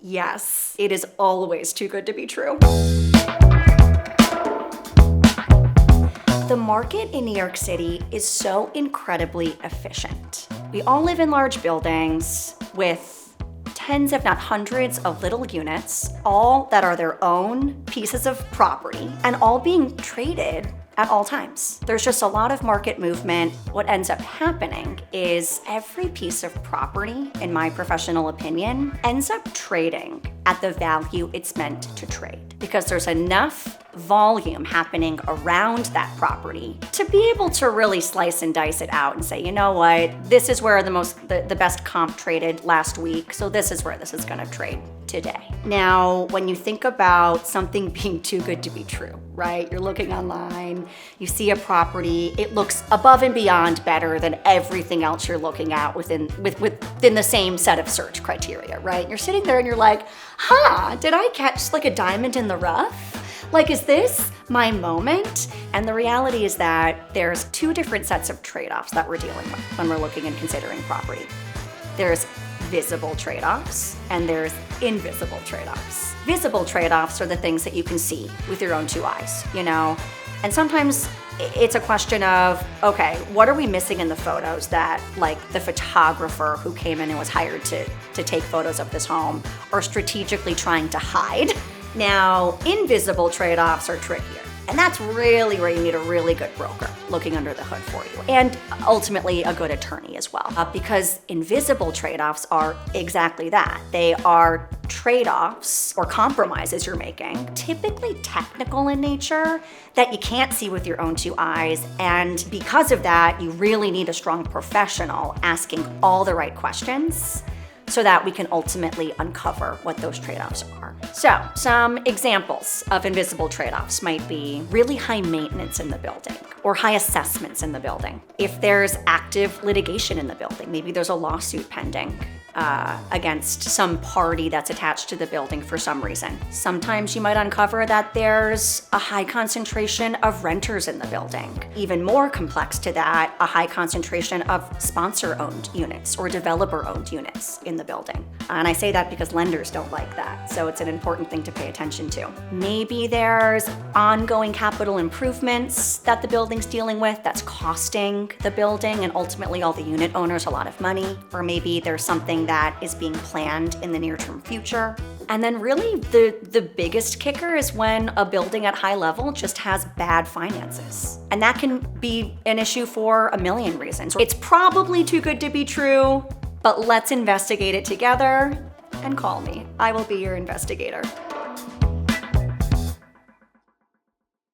Yes, it is always too good to be true. The market in New York City is so incredibly efficient. We all live in large buildings with tens, if not hundreds, of little units, all that are their own pieces of property, and all being traded at all times. There's just a lot of market movement. What ends up happening is every piece of property, in my professional opinion, ends up trading at the value it's meant to trade, because there's enough volume happening around that property to be able to really slice and dice it out and say, you know what, this is where the best comp traded last week, so this is where this is gonna trade today. Now, when you think about something being too good to be true, right? You're looking online, you see a property, it looks above and beyond better than everything else you're looking at within the same set of search criteria, right? You're sitting there and you're like, did I catch like a diamond in the rough? Like, is this my moment? And the reality is that there's two different sets of trade-offs that we're dealing with when we're looking and considering property. There's visible trade-offs and there's invisible trade-offs. Visible trade-offs are the things that you can see with your own two eyes, you know? And sometimes it's a question of, okay, what are we missing in the photos that like the photographer who came in and was hired to take photos of this home are strategically trying to hide? Now, invisible trade-offs are trickier. And that's really where you need a really good broker looking under the hood for you. And ultimately a good attorney as well. Because invisible trade-offs are exactly that. They are trade-offs or compromises you're making, typically technical in nature, that you can't see with your own two eyes. And because of that, you really need a strong professional asking all the right questions so that we can ultimately uncover what those trade-offs are. So, some examples of invisible trade-offs might be really high maintenance in the building or high assessments in the building. If there's active litigation in the building, maybe there's a lawsuit pending against some party that's attached to the building for some reason. Sometimes you might uncover that there's a high concentration of renters in the building. Even more complex to that, a high concentration of sponsor-owned units or developer-owned units in the building. And I say that because lenders don't like that, so it's an important thing to pay attention to. Maybe there's ongoing capital improvements that the building's dealing with that's costing the building and ultimately all the unit owners a lot of money. Or maybe there's something that is being planned in the near-term future. And then really the biggest kicker is when a building at high level just has bad finances. And that can be an issue for a million reasons. It's probably too good to be true, but let's investigate it together and call me. I will be your investigator.